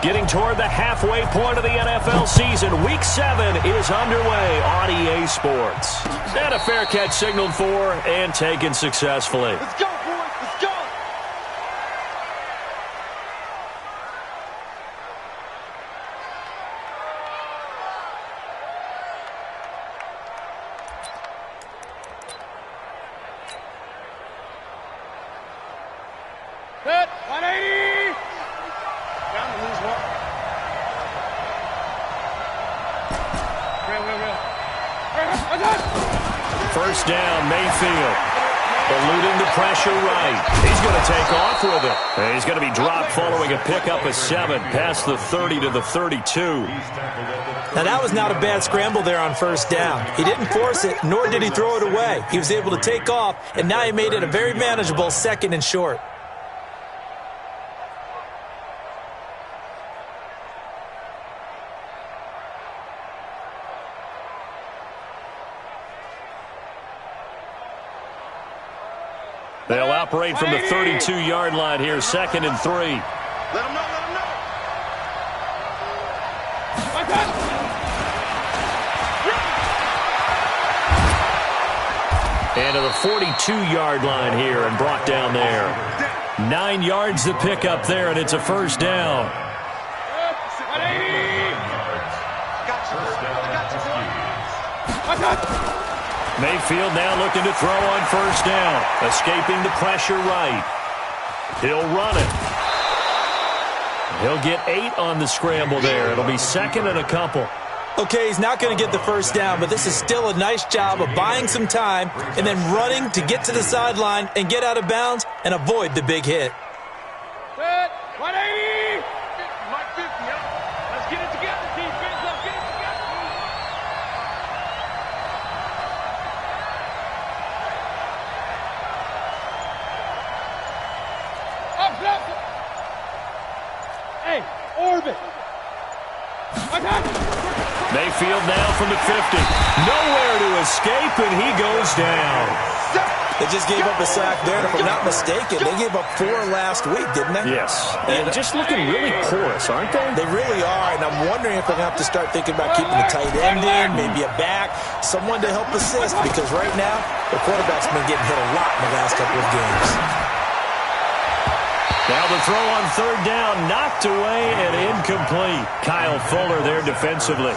Getting toward the halfway point of the NFL season. Week 7 is underway on EA Sports. And a fair catch signaled for and taken successfully. Let's go, boys. Let's go. Hit. 180. Down to lose one. First down, Mayfield. Eluding the pressure right. He's going to take off with it. And he's going to be dropped following a pickup of 7 past the 30 to the 32. Now, that was not a bad scramble there on first down. He didn't force it, nor did he throw it away. He was able to take off, and now he made it a very manageable 2nd and short. They'll operate from the 32-yard line here, 2nd and 3. Let him know, let him know. And to the 42-yard line here and brought down there. 9 yards to pick up there, and it's a first down. Mayfield now looking to throw on first down. Escaping the pressure right. He'll run it. He'll get 8 on the scramble there. It'll be 2nd and a couple. Okay, he's not going to get the first down, but this is still a nice job of buying some time and then running to get to the sideline and get out of bounds and avoid the big hit. 180. Mike 50, let's get it together, defense. Let's get it together. Up. Hey, orbit. Mayfield now from the 50. Nowhere to escape, and he goes down. They just gave up a sack there, and if I'm not mistaken, they gave up 4 last week, didn't they? Yes. And just looking really porous, aren't they? They really are, and I'm wondering if they're going to have to start thinking about keeping the tight end in, maybe a back, someone to help assist, because right now, the quarterback's been getting hit a lot in the last couple of games. Now the throw on third down, knocked away and incomplete. Kyle Fuller there defensively.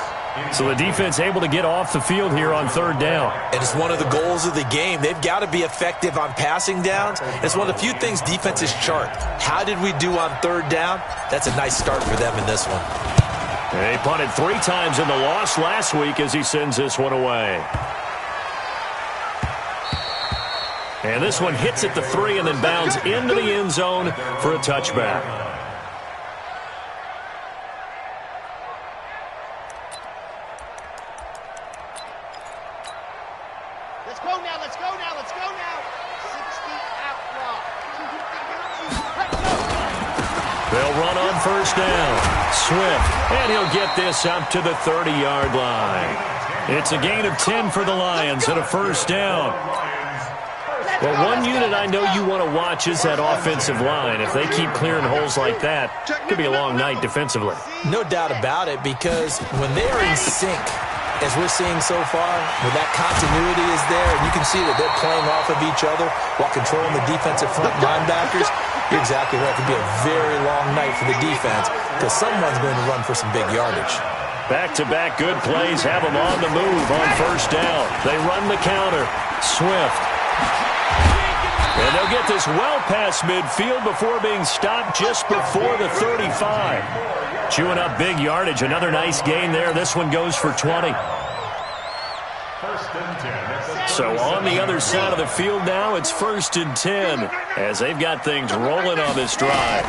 So the defense able to get off the field here on third down. And it's one of the goals of the game. They've got to be effective on passing downs. It's one of the few things defenses chart. How did we do on third down? That's a nice start for them in this one. They punted 3 times in the loss last week as he sends this one away. And this one hits at the 3 and then bounds into the end zone for a touchback. They'll run on first down. Swift, and he'll get this up to the 30-yard line. It's a gain of 10 for the Lions and a first down. Well, one unit I know you want to watch is that offensive line. If they keep clearing holes like that, it could be a long night defensively. No doubt about it, because when they are in sync, as we're seeing so far, where that continuity is there, and you can see that they're playing off of each other while controlling the defensive front linebackers, you're exactly right. It could be a very long night for the defense because someone's going to run for some big yardage. Back-to-back good plays have them on the move on first down. They run the counter. Swift. And they'll get this well past midfield before being stopped just before the 35. Chewing up big yardage. Another nice gain there. This one goes for 20. So on the other side of the field now, it's 1st and 10 as they've got things rolling on this drive.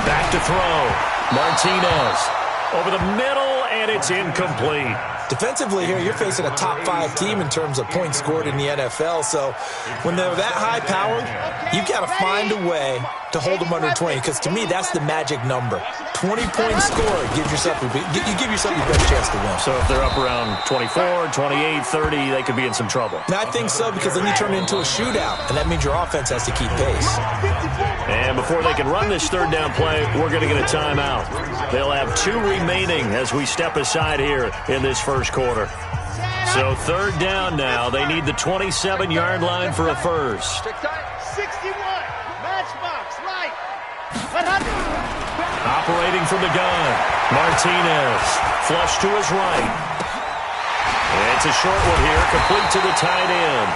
Back to throw. Martinez over the middle, and it's incomplete. Defensively here, you're facing a top-5 team in terms of points scored in the NFL. So when they're that high-powered, you've got to find a way to hold them under 20, because to me, that's the magic number. 20-point score gives yourself you give yourself your best chance to win. So if they're up around 24, 28, 30, they could be in some trouble. And I think so, because then you turn it into a shootout, and that means your offense has to keep pace. And before they can run this third down play, we're going to get a timeout. They'll have 2 remaining as we step aside here in this first quarter. So third down now. They need the 27-yard line for a first. 61. Matchbox, right. Operating from the gun. Martinez. Flush to his right. It's a short one here. Complete to the tight end.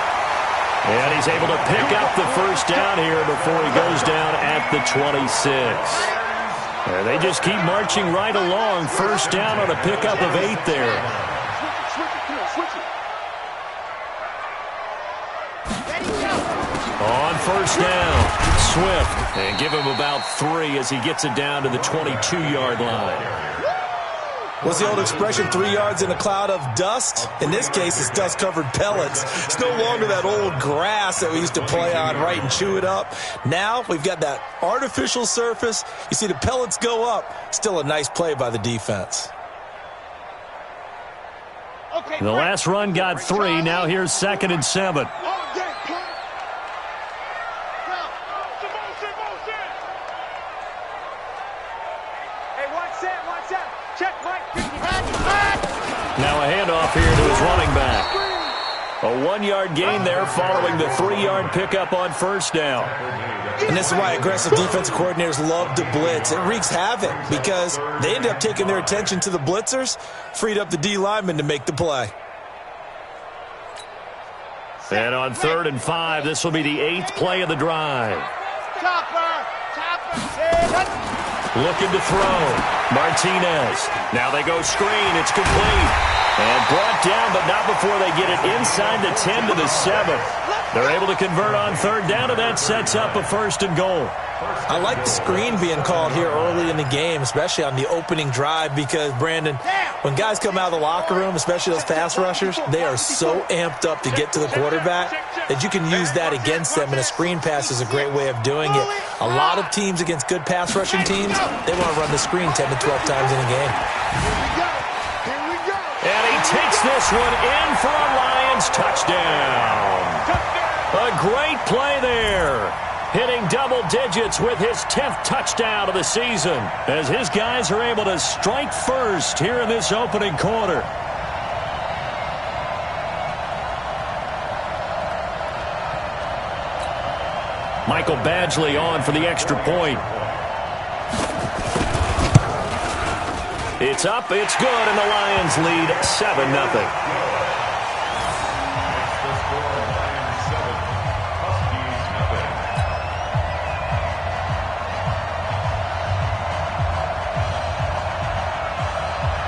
And he's able to pick up the first down here before he goes down at the 26. And they just keep marching right along. First down on a pickup of 8 there. On first down, Swift. And give him about 3 as he gets it down to the 22-yard line. What's the old expression, 3 yards in a cloud of dust? In this case, it's dust-covered pellets. It's no longer that old grass that we used to play on, right, and chew it up. Now we've got that artificial surface. You see the pellets go up. Still a nice play by the defense. The last run got 3. Now here's 2nd and 7. Now a handoff here to his running back. A 1-yard gain there following the 3-yard pickup on first down. And this is why aggressive defensive coordinators love to blitz. It wreaks havoc because they end up taking their attention to the blitzers, freed up the D lineman to make the play. And on 3rd and 5, this will be the 8th play of the drive. Looking to throw. Martinez. Now they go screen. It's complete. And brought down, but not before they get it inside the 10 to the 7. They're able to convert on 3rd down, and that sets up a 1st and goal. I like the screen being called here early in the game, especially on the opening drive, because, Brandon, when guys come out of the locker room, especially those pass rushers, they are so amped up to get to the quarterback that you can use that against them, and a screen pass is a great way of doing it. A lot of teams against good pass rushing teams, they want to run the screen 10 to 12 times in a game. And he takes this one in for a Lions touchdown. A great play there. Hitting double digits with his 10th touchdown of the season, as his guys are able to strike first here in this opening quarter. Michael Badgley on for the extra point. It's up, it's good, and the Lions lead 7-0.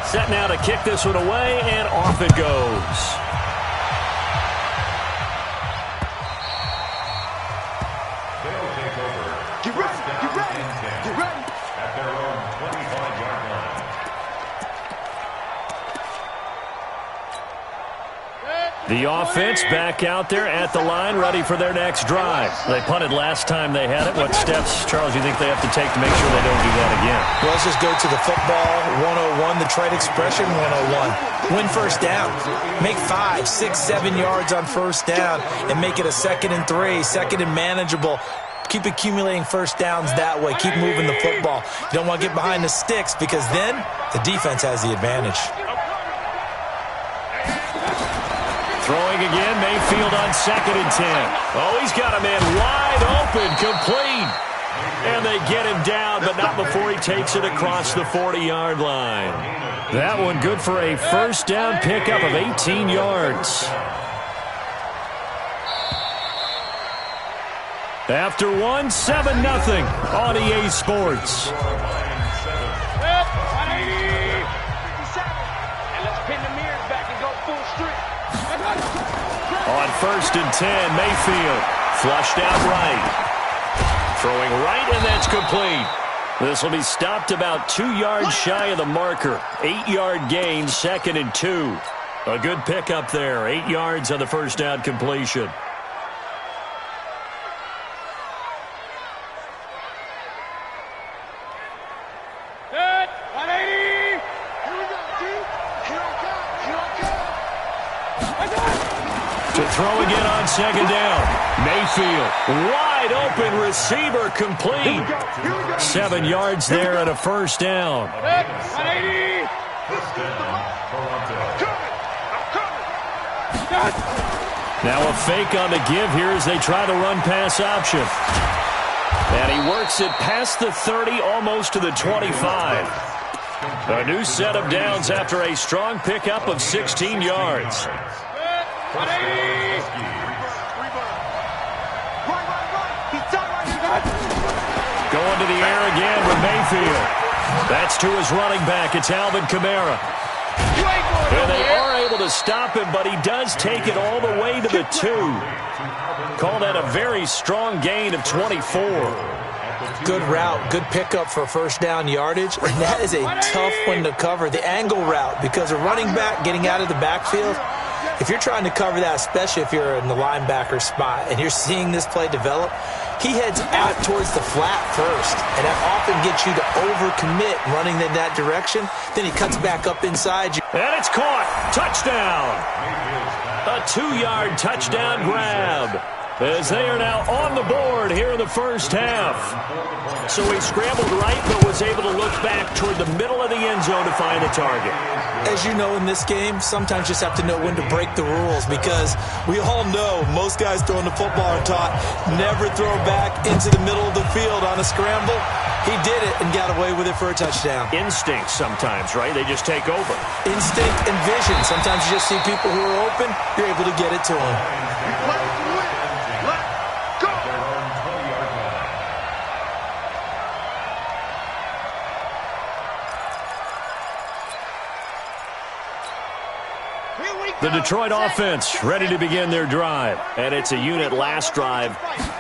Set now to kick this one away, and off it goes. They'll take over. Get ready, get ready, get ready. At their own 25-yard line. The offense back out there at the line, ready for their next drive. They punted last time they had it. What steps, Charles, you think they have to take to make sure they don't do that again? Well, let's just go to the football 101, the trade expression 101. Win first down. Make 5, 6, 7 yards on first down and make it a 2nd and 3, 2nd and manageable. Keep accumulating first downs that way. Keep moving the football. You don't want to get behind the sticks because then the defense has the advantage. Throwing again, Mayfield on 2nd and 10. Oh, he's got a man wide open, complete. And they get him down, but not before he takes it across the 40-yard line. That one good for a first down pickup of 18 yards. After one, 7-0 on EA Sports. On 1st and 10, Mayfield flushed out right. Throwing right, and that's complete. This will be stopped about 2 yards shy of the marker. 8-yard gain, 2nd and 2. A good pickup there. 8 yards on the first down completion. Good. 180. Here we go, dude. Here I come. To throw again on second down. Mayfield, wide open receiver, complete. 7 yards there and a first down. 180. Now a fake on the give here as they try the run-pass option. And he works it past the 30, almost to the 25. A new set of downs after a strong pickup of 16 yards. 180. Going to the air again with Mayfield. That's to his running back. It's Alvin Kamara. And they are able to stop him, but he does take it all the way to the 2. Call that a very strong gain of 24. Good route, good pickup for first down yardage, and that is a tough one to cover, the angle route, because a running back getting out of the backfield, if you're trying to cover that, especially if you're in the linebacker spot and you're seeing this play develop, he heads out towards the flat first, and that often gets you to overcommit running in that direction. Then he cuts back up inside you. And it's caught. Touchdown. A 2-yard touchdown grab as they are now on the board here in the first half. So he scrambled right but was able to look back toward the middle of the end zone to find the target. As you know in this game, sometimes you just have to know when to break the rules, because we all know most guys throwing the football are taught never throw back into the middle of the field on a scramble. He did it and got away with it for a touchdown. Instinct sometimes, right? They just take over. Instinct and vision. Sometimes you just see people who are open, you're able to get it to them. The Detroit offense ready to begin their drive. And it's a unit last drive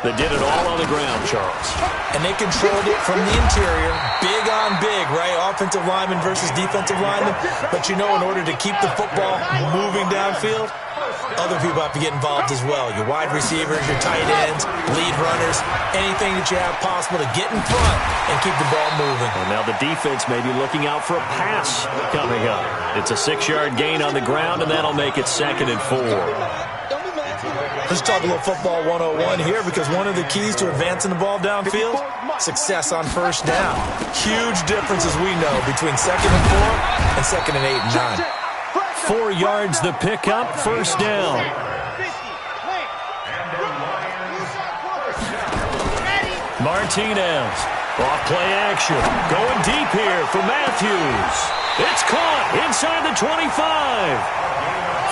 that did it all on the ground, Charles. And they controlled it from the interior. Big on big, right? Offensive lineman versus defensive lineman. But you know, in order to keep the football moving downfield, other people have to get involved as well. Your wide receivers, your tight ends, lead runners, anything that you have possible to get in front and keep the ball moving. And now the defense may be looking out for a pass coming up. It's a 6-yard gain on the ground, and that'll make it 2nd and 4. Let's talk a little football 101 here, because one of the keys to advancing the ball downfield, success on first down. Huge difference, as we know, between 2nd and 4 and 2nd and 8 and 9. 4 yards the pickup, first down. Martinez, off play action, going deep here for Matthews. It's caught inside the 25.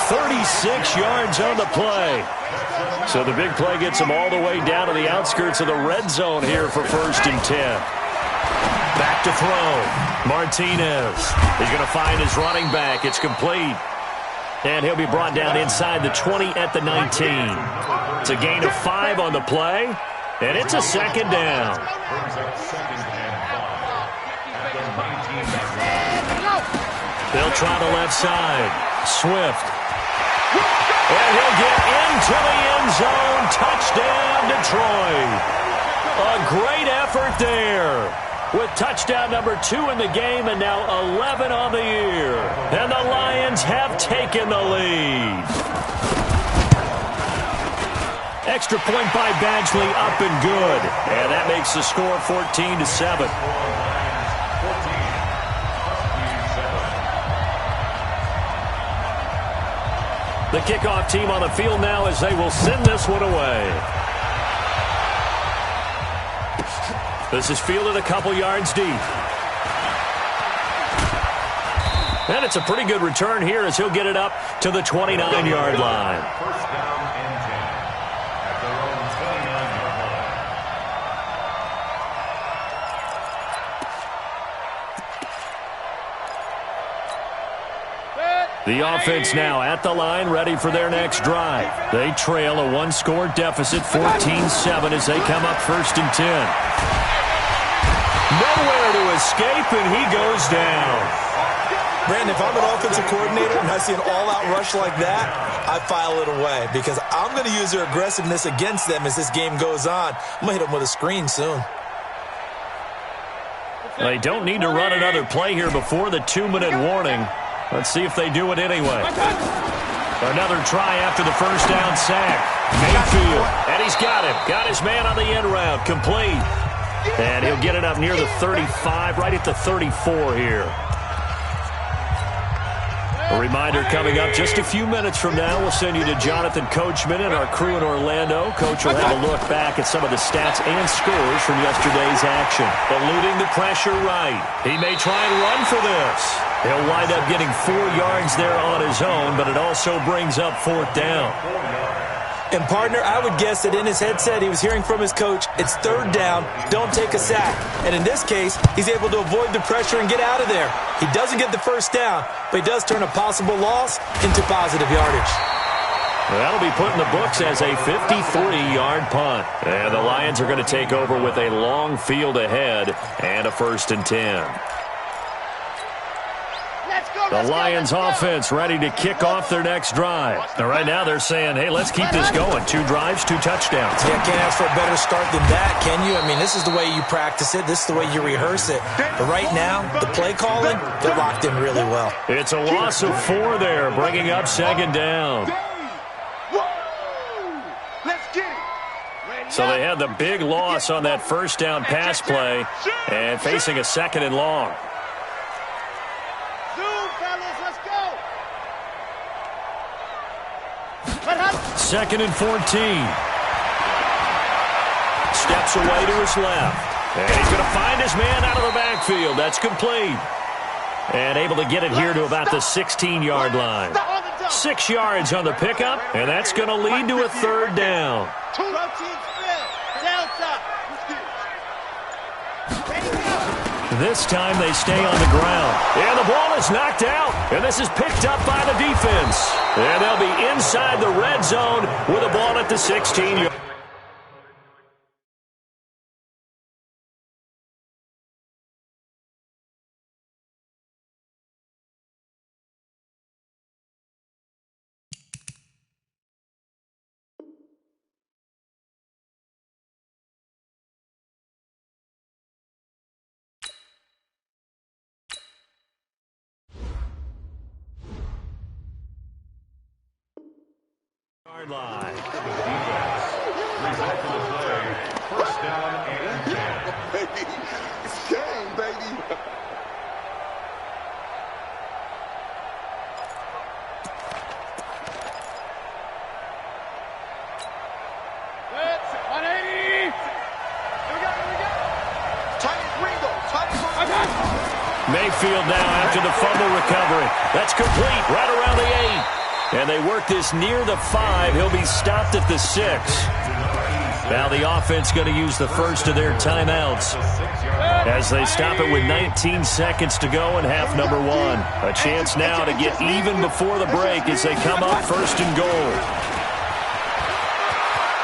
36 yards on the play. So the big play gets them all the way down to the outskirts of the red zone here for 1st and 10. Back to throw. Martinez is going to find his running back. It's complete. And he'll be brought down inside the 20 at the 19. It's a gain of 5 on the play. And it's a 2nd down. They'll try the left side. Swift. And he'll get into the end zone. Touchdown, Detroit. A great effort there. With touchdown number 2 in the game and now 11 on the year. And the Lions have taken the lead. Extra point by Badgley, up and good. And that makes the score 14-7. The kickoff team on the field now as they will send this one away. This is fielded a couple yards deep. And it's a pretty good return here as he'll get it up to the 29-yard line. First down and 10 at their own 29-yard line. The offense now at the line, ready for their next drive. They trail a 1-score deficit, 14-7, as they come up 1st and 10. Nowhere to escape, and he goes down. Brandon, if I'm an offensive coordinator and I see an all-out rush like that, I file it away because I'm going to use their aggressiveness against them as this game goes on. I'm going to hit them with a screen soon. They don't need to run another play here before the 2-minute warning. Let's see if they do it anyway. Another try after the first down sack. Mayfield, and he's got him. Got his man on the end route, complete. And he'll get it up near the 35, right at the 34 here. A reminder coming up just a few minutes from now. We'll send you to Jonathan Coachman and our crew in Orlando. Coach will have a look back at some of the stats and scores from yesterday's action. Eluding the pressure right. He may try and run for this. He'll wind up getting 4 yards there on his own, but it also brings up 4th down. And, partner, I would guess that in his headset he was hearing from his coach, it's 3rd down, don't take a sack. And in this case, he's able to avoid the pressure and get out of there. He doesn't get the first down, but he does turn a possible loss into positive yardage. That'll be put in the books as a 53-yard punt. And the Lions are going to take over with a long field ahead and a 1st and 10. The Lions offense ready to kick off their next drive. Now, right now they're saying, hey, let's keep this going. 2 drives, 2 touchdowns. Yeah, can't ask for a better start than that, can you? I mean, this is the way you practice it. This is the way you rehearse it. But right now, the play calling, they're locked in really well. It's a loss of 4 there, bringing up 2nd down. So they had the big loss on that first down pass play and facing a 2nd and long. 2nd and 14. Steps away to his left. And he's going to find his man out of the backfield. That's complete. And able to get it here to about the 16-yard line. 6 yards on the pickup, and that's going to lead to a 3rd down. This time they stay on the ground. And the ball is knocked out. And this is picked up by the defense. And they'll be inside the red zone with a ball at the 16-yard. Line. Result of the play, 1st down and 10. Baby, it's game, baby. That's 180. Here we go. Mayfield now after the fumble recovery. That's complete right around the 8. And they work this near the 5. He'll be stopped at the 6. Now the offense going to use the first of their timeouts as they stop it with 19 seconds to go in half number 1. A chance now to get even before the break as they come up 1st and goal.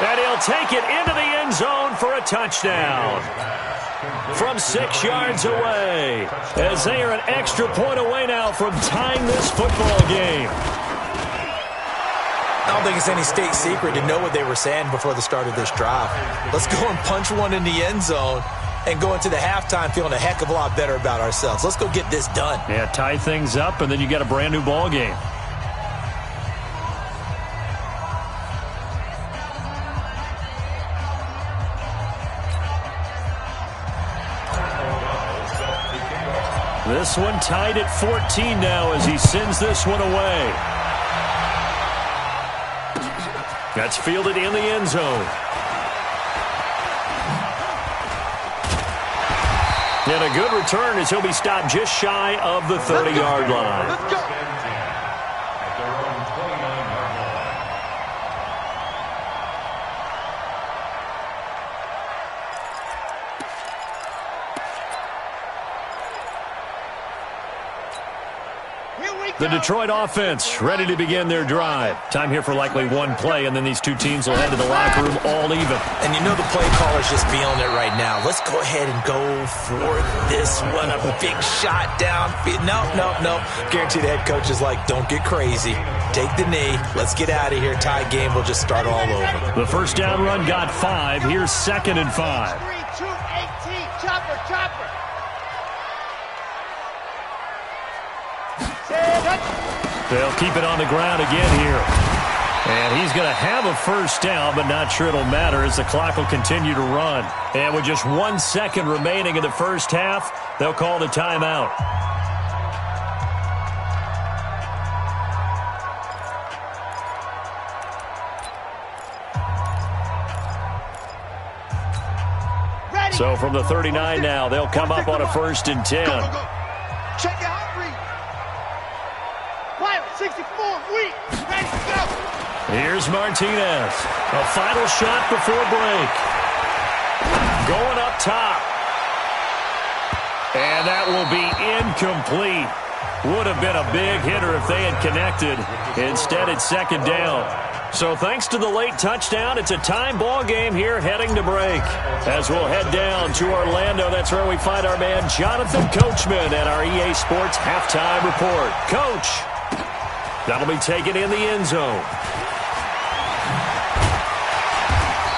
And he'll take it into the end zone for a touchdown. From 6 yards away, as they are an extra point away now from tying this football game. I don't think it's any state secret to know what they were saying before the start of this drive. Let's go and punch one in the end zone and go into the halftime feeling a heck of a lot better about ourselves. Let's go get this done. Yeah, tie things up, and then you got a brand new ball game. This one tied at 14 now as he sends this one away. That's fielded in the end zone. And a good return as he'll be stopped just shy of the 30-yard line. Let's go. At their own 29-yard line. The Detroit offense ready to begin their drive. Time here for likely one play, and then these two teams will head to the locker room all even. And you know the play caller's just feeling it right now. Let's go ahead and go for this one. A big shot down. No. Guarantee the head coach is like, don't get crazy. Take the knee. Let's get out of here. Tie game. We'll just start all over. The first down run got 5. Here's 2nd and 5. 3, 2, 18. Chopper. They'll keep it on the ground again here. And he's going to have a first down, but not sure it'll matter as the clock will continue to run. And with just 1 second remaining in the first half, they'll call the timeout. So from the 39 now, they'll come up on a 1st and 10. Go. Check it out, read. Pilot 64, read. Ready, go. Here's Martinez. A final shot before break. Going up top. And that will be incomplete. Would have been a big hitter if they had connected. Instead, it's 2nd down. So thanks to the late touchdown, it's a time ball game here heading to break. As we'll head down to Orlando, that's where we find our man Jonathan Coachman at our EA Sports Halftime Report. Coach, that'll be taken in the end zone.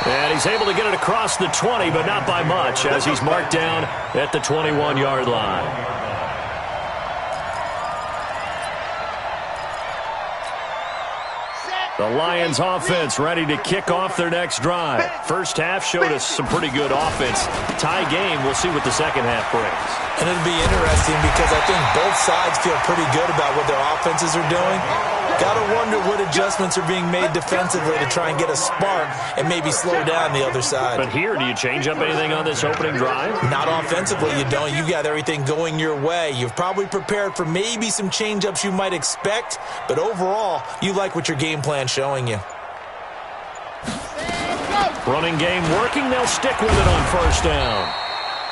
And he's able to get it across the 20, but not by much, as he's marked down at the 21-yard line. The Lions offense ready to kick off their next drive. First half showed us some pretty good offense. Tie game, we'll see what the second half brings. And it'll be interesting because I think both sides feel pretty good about what their offenses are doing. Got to wonder what adjustments are being made defensively to try and get a spark and maybe slow down the other side. But here, do you change up anything on this opening drive? Not offensively, you don't. You got everything going your way. You've probably prepared for maybe some change-ups you might expect, but overall, you like what your game plan's showing you. Running game working. They'll stick with it on first down.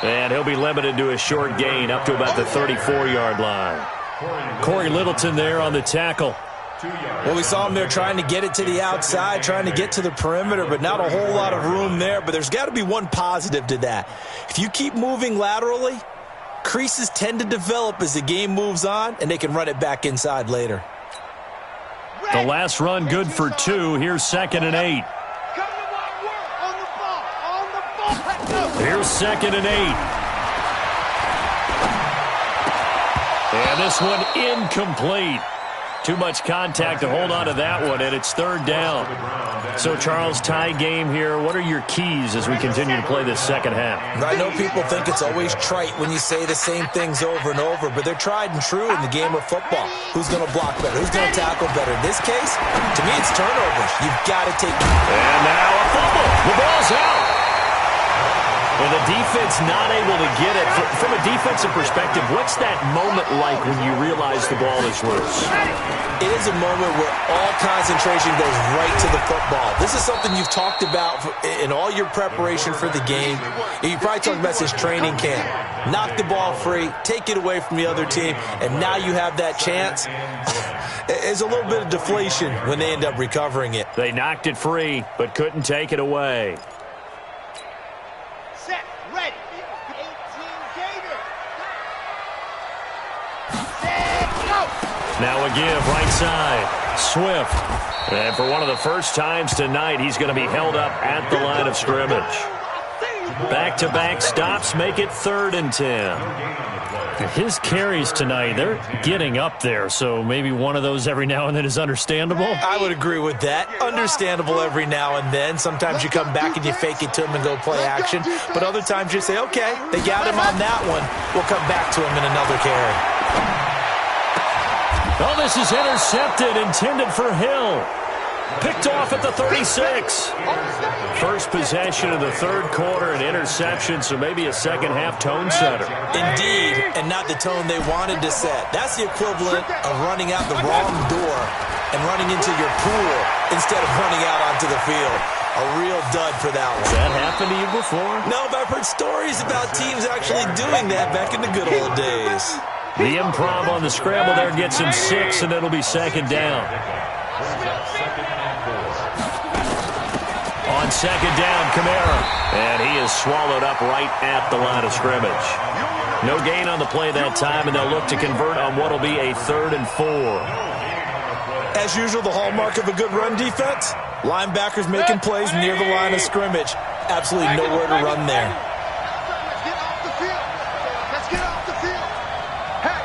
And he'll be limited to a short gain up to about the 34-yard line. Corey Littleton there on the tackle. Well, we saw him there trying to get it to the outside, trying to get to the perimeter, but not a whole lot of room there. But there's got to be one positive to that. If you keep moving laterally, creases tend to develop as the game moves on, and they can run it back inside later. The last run good for 2. Here's 2nd and 8. Here's 2nd and 8. And this one incomplete. Too much contact to hold on to that one, and it's 3rd down. So, Charles, tie game here. What are your keys as we continue to play this second half? I know people think it's always trite when you say the same things over and over, but they're tried and true in the game of football. Who's going to block better? Who's going to tackle better? In this case, to me, it's turnovers. You've got to take... And now a fumble. The ball's out. And the defense not able to get it. From a defensive perspective, what's that moment like when you realize the ball is loose? It is a moment where all concentration goes right to the football. This is something you've talked about in all your preparation for the game. You probably talked about since training camp. Knock the ball free, take it away from the other team, and now you have that chance. There's a little bit of deflation when they end up recovering it. They knocked it free, but couldn't take it away. Now a give, right side. Swift. And for one of the first times tonight, he's going to be held up at the line of scrimmage. Back-to-back stops make it 3rd and 10. His carries tonight, they're getting up there, so maybe one of those every now and then is understandable. I would agree with that. Understandable every now and then. Sometimes you come back and you fake it to him and go play action. But other times you say, okay, they got him on that one. We'll come back to him in another carry. Oh, this is intercepted, intended for Hill. Picked off at the 36. First possession of the 3rd quarter, an interception, so maybe a second-half tone setter. Indeed, and not the tone they wanted to set. That's the equivalent of running out the wrong door and running into your pool instead of running out onto the field. A real dud for that one. Has that happened to you before? No, but I've heard stories about teams actually doing that back in the good old days. The improv on the scramble there gets him 6, and it'll be second down. On second down, Kamara. And he is swallowed up right at the line of scrimmage. No gain on the play that time, and they'll look to convert on what will be a 3rd and 4. As usual, the hallmark of a good run defense, linebackers making plays near the line of scrimmage. Absolutely nowhere to run there. Let's get off the field. Let's get off the field. Hey.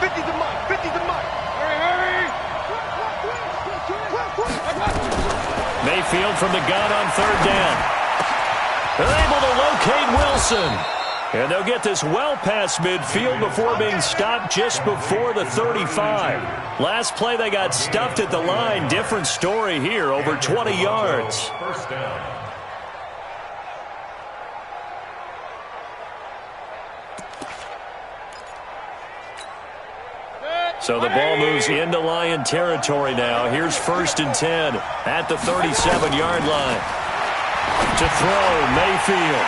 50 to Mike. 50 to Mike. Hurry. Mayfield from the gun on 3rd down. They're able to locate Wilson. And they'll get this well past midfield before being stopped just before the 35. Last play, they got stuffed at the line. Different story here, over 20 yards. First down. So the ball moves into Lion territory now. Here's 1st and 10 at the 37-yard line. To throw, Mayfield.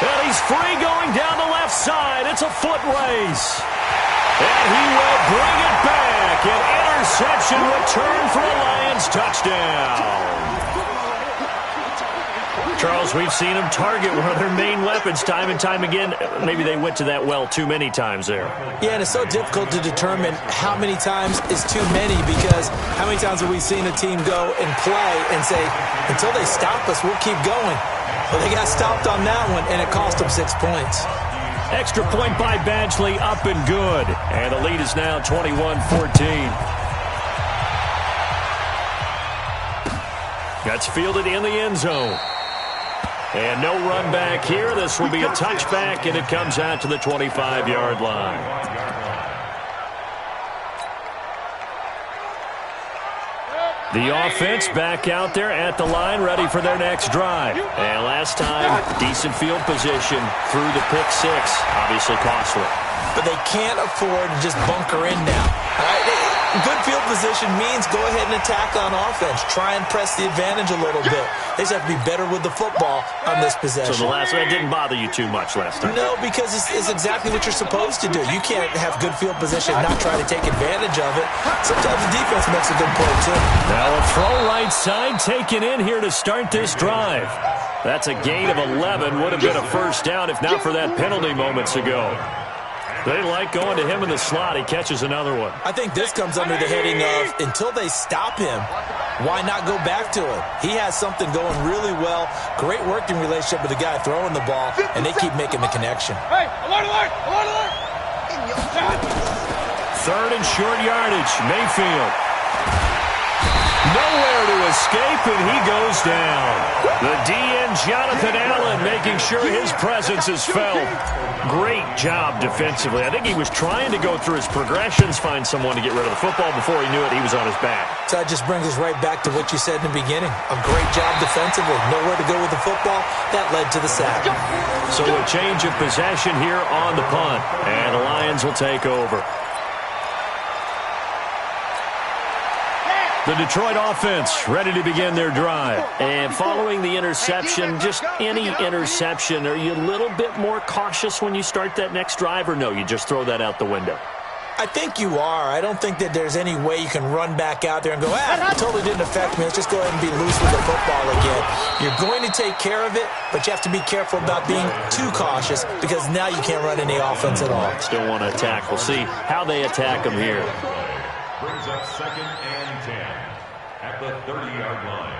And he's free going down the left side. It's a foot race. And he will bring it back. An interception return for a Lions touchdown. Charles, we've seen them target one of their main weapons time and time again. Maybe they went to that well too many times there. Yeah, and it's so difficult to determine how many times is too many, because how many times have we seen a team go and play and say, until they stop us, we'll keep going. Well, they got stopped on that one, and it cost them 6 points. Extra point by Badgley, up and good. And the lead is now 21-14. That's fielded in the end zone. And no run back here. This will be a touchback, and it comes out to the 25-yard line. The offense back out there at the line, ready for their next drive. And last time, decent field position through the pick 6. Obviously costly. But they can't afford to just bunker in now. All right? Good field position means go ahead and attack on offense. Try and press the advantage a little bit. They just have to be better with the football on this possession. So the last one didn't bother you too much last time? No, because it's exactly what you're supposed to do. You can't have good field position and not try to take advantage of it. Sometimes the defense makes a good play, too. Now a throw right side taken in here to start this drive. That's a gain of 11. Would have been a first down if not for that penalty moments ago. They like going to him in the slot. He catches another one. I think this comes under the heading of, until they stop him, why not go back to him? He has something going really well. Great working relationship with the guy throwing the ball, and they keep making the connection. Hey, alert! 3rd and short yardage. Mayfield. Nowhere to escape, and he goes down. The DN, Jonathan Allen, making sure his presence is felt. Great job defensively. I think he was trying to go through his progressions, find someone to get rid of the football. Before he knew it, he was on his back. So that just brings us right back to what you said in the beginning. A great job defensively. Nowhere to go with the football. That led to the sack. So a change of possession here on the punt, and the Lions will take over. The Detroit offense ready to begin their drive. And following the interception, just any interception, are you a little bit more cautious when you start that next drive, or no, you just throw that out the window? I think you are. I don't think that there's any way you can run back out there and go, it totally didn't affect me. Let's just go ahead and be loose with the football again. You're going to take care of it, but you have to be careful about being too cautious, because now you can't run any offense at all. Still want to attack. We'll see how they attack them here. Brings up 2nd and 10 at the 30-yard line.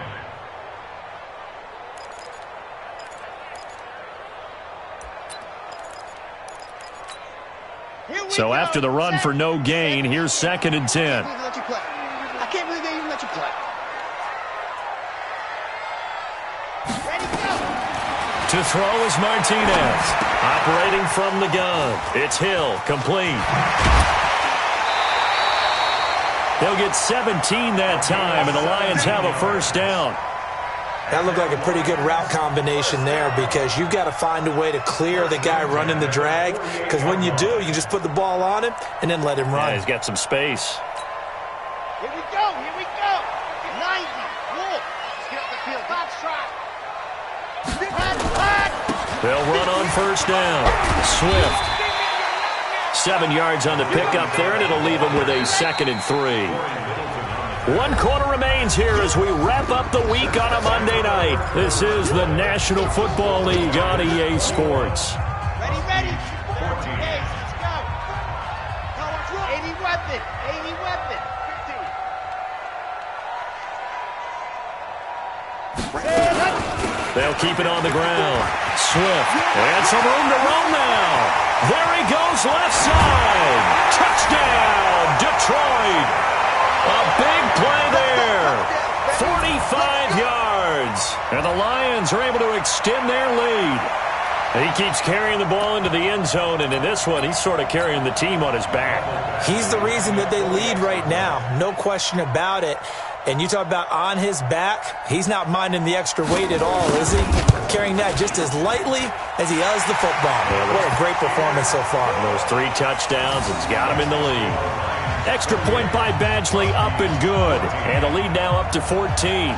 So after the run for no gain, here's 2nd and 10. I can't believe they even let you play. Ready, go. To throw is Martinez. Operating from the gun. It's Hill, complete. They'll get 17 that time, and the Lions have a first down. That looked like a pretty good route combination there, because you've got to find a way to clear the guy running the drag, because when you do, you just put the ball on him and then let him run. Yeah, he's got some space. Here we go. 90. Wolf. Let's get up the field. Box try. Hot. They'll run on first down. Swift. 7 yards on the pickup there, and it'll leave them with a 2nd and 3. 1 quarter remains here as we wrap up the week on a Monday night. This is the National Football League on EA Sports. Ready. Hey, let's go. 80 weapon. They'll keep it on the ground. Swift. And some room to roam now. There he goes left side. Touchdown, Detroit. A big play there. 45 yards. And the Lions are able to extend their lead. He keeps carrying the ball into the end zone, and in this one, he's sort of carrying the team on his back. He's the reason that they lead right now. No question about it. And you talk about on his back, he's not minding the extra weight at all, is he? Carrying that just as lightly as he does the football. Yeah, what a great performance so far. Those 3 touchdowns, it's got him in the lead. Extra point by Badgley, up and good. And the lead now up to 14.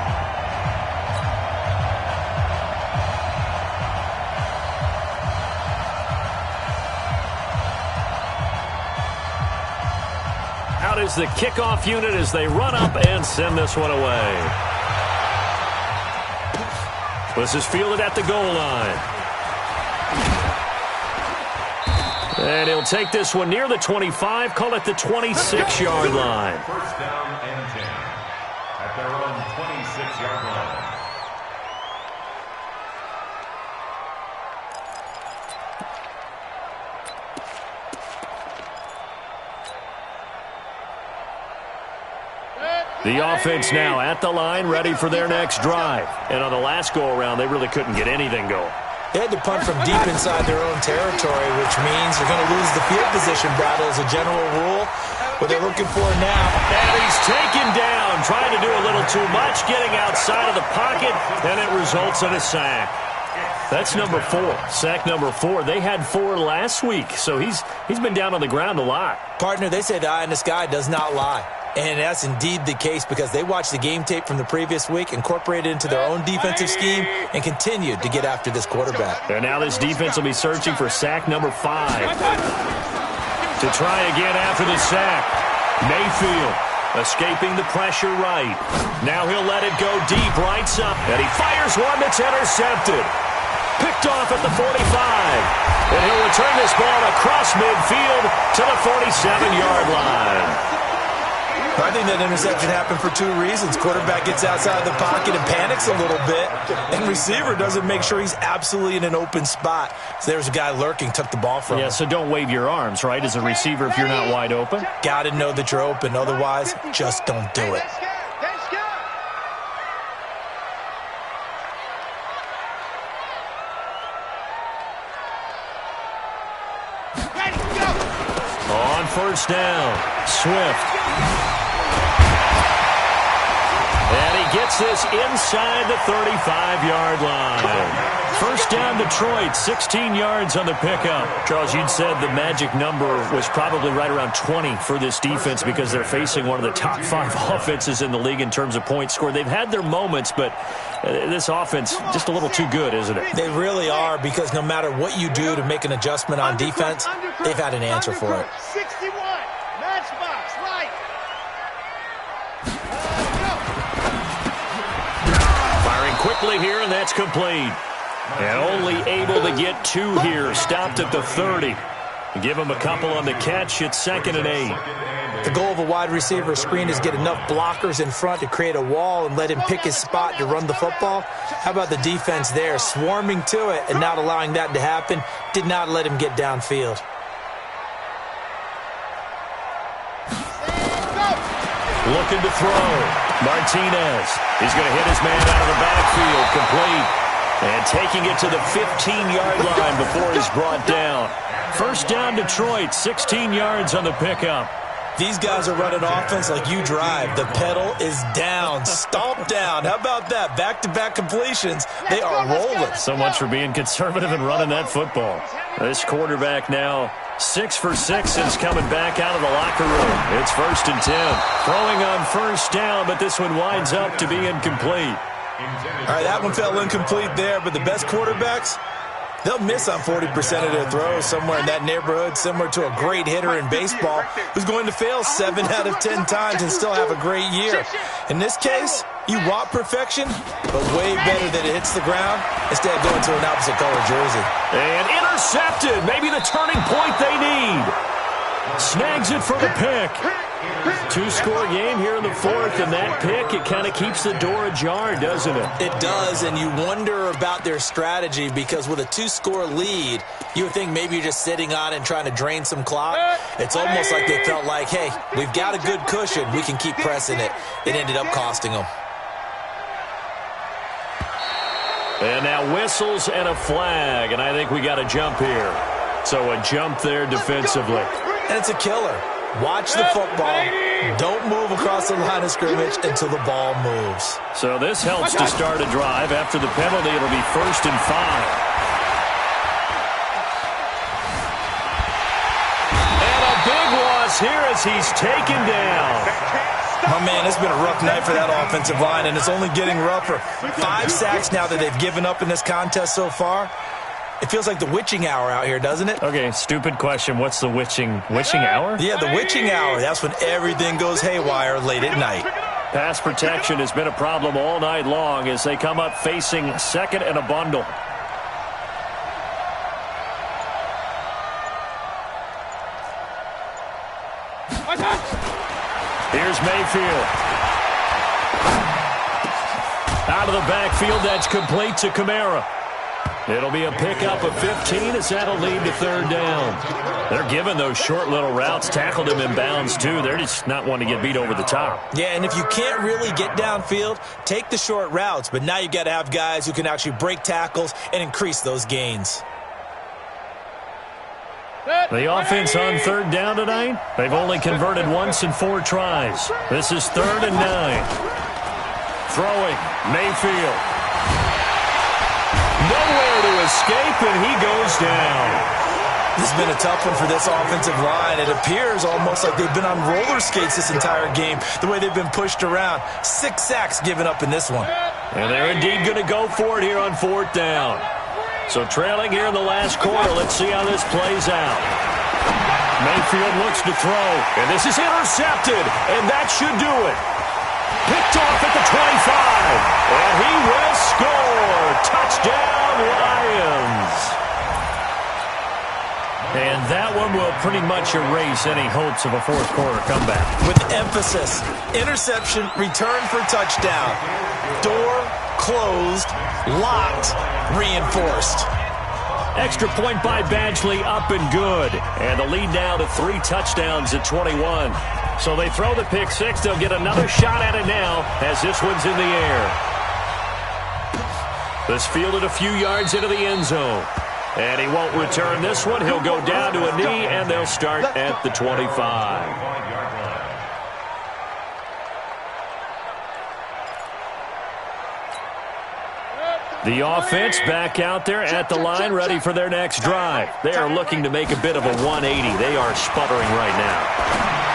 Out is the kickoff unit as they run up and send this one away. This is fielded at the goal line. And he'll take this one near the 25, call it the 26-yard line. First down and 10 at their own 26-yard line. The offense now at the line, ready for their next drive. And on the last go-around, they really couldn't get anything going. They had to punt from deep inside their own territory, which means they're going to lose the field position battle as a general rule. What they're looking for now. And he's taken down, trying to do a little too much, getting outside of the pocket, and it results in a sack. That's number 4. Sack number 4. They had 4 last week, so he's been down on the ground a lot. Partner, they say the eye in the sky does not lie. And that's indeed the case because they watched the game tape from the previous week, incorporated it into their own defensive scheme, and continued to get after this quarterback. And now this defense will be searching for sack number 5. To try again after the sack. Mayfield escaping the pressure right. Now he'll let it go deep, right side. And he fires one that's intercepted. Picked off at the 45. And he'll return this ball across midfield to the 47-yard line. I think that interception happened for 2 reasons. Quarterback gets outside the pocket and panics a little bit, and receiver doesn't make sure he's absolutely in an open spot. So there's a guy lurking, took the ball from him. Yeah, so don't wave your arms, right, as a receiver if you're not wide open? Got to know that you're open. Otherwise, just don't do it. On first down, Swift. And he gets this inside the 35-yard line. First down, Detroit, 16 yards on the pickup. Charles, you'd said the magic number was probably right around 20 for this defense because they're facing one of the top 5 offenses in the league in terms of points scored. They've had their moments, but this offense just a little too good, isn't it? They really are because no matter what you do to make an adjustment on defense, they've had an answer for it. 61, matchbox, right. Firing quickly here, and that's complete. And only able to get 2 here. Stopped at the 30. Give him a couple on the catch. It's 2nd and 8. The goal of a wide receiver screen is get enough blockers in front to create a wall and let him pick his spot to run the football. How about the defense there, swarming to it and not allowing that to happen? Did not let him get downfield. Looking to throw. Martinez. He's going to hit his man out of the backfield. Complete. And taking it to the 15-yard line before he's brought down. First down, Detroit, 16 yards on the pickup. These guys are running offense like you drive. The pedal is down, stomped down. How about that? Back-to-back completions. They are rolling. So much for being conservative and running that football. This quarterback now 6 for 6 since coming back out of the locker room. It's 1st and 10. Throwing on first down, but this one winds up to be incomplete. All right, that one fell incomplete there, but the best quarterbacks, They'll miss on 40% of their throws, somewhere in that neighborhood, similar to a great hitter in baseball who's going to fail 7 out of 10 times and still have a great year. In this case, you want perfection, but way better that it hits the ground instead of going to an opposite color jersey. And intercepted. Maybe the turning point they need. Snags it for the pick. 2-score game here in the fourth, and that pick, it kind of keeps the door ajar, doesn't it? It does, and you wonder about their strategy because with a 2-score lead, you would think maybe you're just sitting on it and trying to drain some clock. It's almost like they felt like, hey, we've got a good cushion. We can keep pressing it. It ended up costing them. And now whistles and a flag, and I think we got a jump here. So a jump there defensively. And it's a killer. Watch the football. Don't move across the line of scrimmage until the ball moves. So this helps to start a drive. After the penalty, it'll be 1st and 5. And a big loss here as he's taken down. Oh, man, it's been a rough night for that offensive line, and it's only getting rougher. 5 sacks now that they've given up in this contest so far. It feels like the witching hour out here, doesn't it? Okay, stupid question. What's the witching hour? Yeah, the witching hour. That's when everything goes haywire late at night. Pass protection has been a problem all night long as they come up facing 2nd and a bundle. Here's Mayfield. Out of the backfield, that's complete to Kamara. It'll be a pickup of 15 as that'll lead to 3rd down. They're giving those short little routes, tackled him in bounds too. They're just not wanting to get beat over the top. Yeah, and if you can't really get downfield, take the short routes. But now you got to have guys who can actually break tackles and increase those gains. The offense on 3rd down tonight, they've only converted once in 4 tries. This is 3rd and 9. Throwing, Mayfield. Nowhere to escape, and he goes down. This has been a tough one for this offensive line. It appears almost like they've been on roller skates this entire game, the way they've been pushed around. 6 sacks given up in this one. And they're indeed going to go for it here on 4th down. So trailing here in the last quarter, let's see how this plays out. Mayfield looks to throw, and this is intercepted, and that should do it. Picked off at the 25, and he will score. Touchdown, Lions. And that one will pretty much erase any hopes of a 4th quarter comeback. With emphasis, interception, return for touchdown. Door closed, locked, reinforced. Extra point by Badgley, up and good. And the lead now to 3 touchdowns at 21. So they throw the pick 6. They'll get another shot at it now as this one's in the air. This fielded a few yards into the end zone. And he won't return this one. He'll go down to a knee, and they'll start at the 25. The offense back out there at the line, ready for their next drive. They are looking to make a bit of a 180. They are sputtering right now.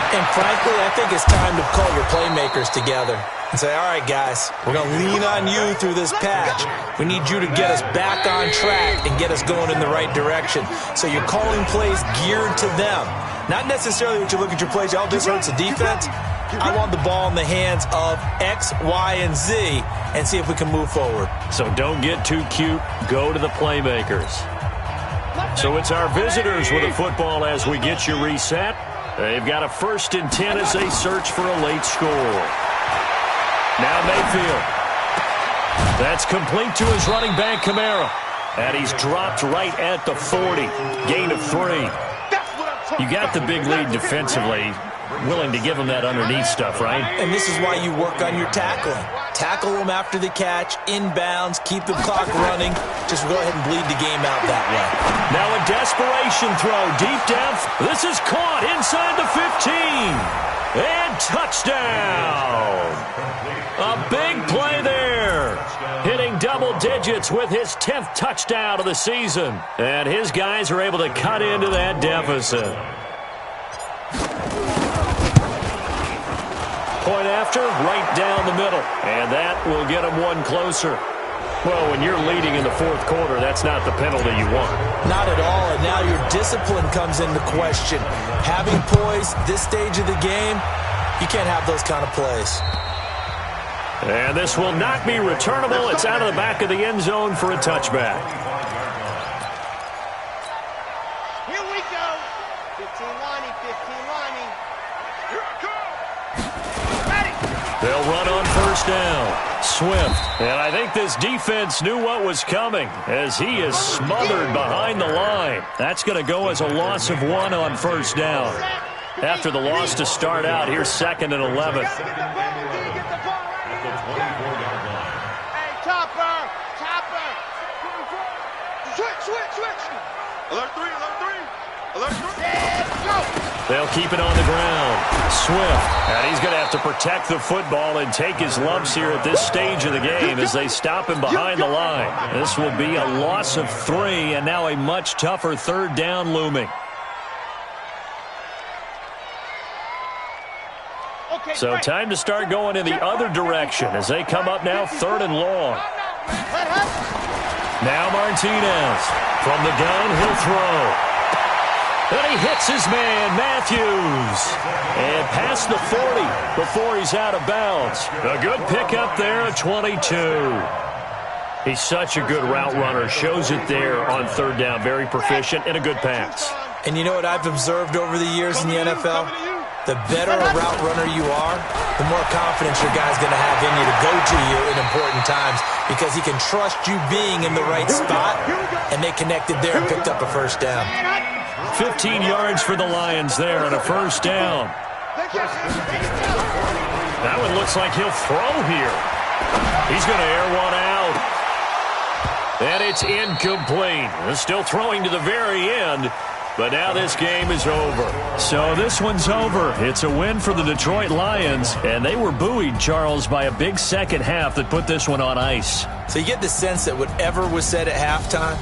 And frankly, I think it's time to call your playmakers together and say, all right, guys, we're going to lean on you through this patch. We need you to get us back on track and get us going in the right direction. So you're calling plays geared to them. Not necessarily that you look at your plays, oh, this hurts the defense. I want the ball in the hands of X, Y, and Z and see if we can move forward. So don't get too cute. Go to the playmakers. So it's our visitors with a football as we get you reset. They've got a 1st and 10 as they search for a late score. Now Mayfield. That's complete to his running back, Kamara. And he's dropped right at the 40. Gain of 3. You got the big lead defensively. Willing to give him that underneath stuff, right? And this is why you work on your tackling. Tackle them after the catch, inbounds, keep the clock running. Just go ahead and bleed the game out that way. Now a desperation throw deep down. This is caught inside the 15. And touchdown. A big play there. Hitting double digits with his 10th touchdown of the season. And his guys are able to cut into that deficit. Point after, right down the middle. And that will get him one closer. Well, when you're leading in the fourth quarter, that's not the penalty you want. Not at all, and now your discipline comes into question. Having poise this stage of the game, you can't have those kind of plays. And this will not be returnable. It's out of the back of the end zone for a touchback. Here we go. 15 lining, 15 lining. Here I come. Ready. They'll run on first down. Swift. And I think this defense knew what was coming as he is smothered behind the line. That's going to go as a loss of 1 on first down. After the loss to start out, here's 2nd and 11. Hey, Topper. Topper. Switch. Alert 3, alert 3. Alert 3. Let's go. They'll keep it on the ground. Swift. And he's going to have to protect the football and take his lumps here at this stage of the game as they stop him behind the line. This will be a loss of 3 and now a much tougher 3rd down looming. So time to start going in the other direction as they come up now 3rd and long. Now Martinez. From the gun, he'll throw. And he hits his man, Matthews. And past the 40 before he's out of bounds. A good pickup there at 22. He's such a good route runner. Shows it there on 3rd down. Very proficient and a good pass. And you know what I've observed over the years in the NFL? The better a route runner you are, the more confidence your guy's going to have in you to go to you in important times because he can trust you being in the right spot, and they connected there and picked up a first down. 15 yards for the Lions there and a first down. That one looks like he'll throw here. He's going to air one out. And it's incomplete. They're still throwing to the very end. But now this game is over. So this one's over. It's a win for the Detroit Lions. And they were buoyed, Charles, by a big second half that put this one on ice. So you get the sense that whatever was said at halftime,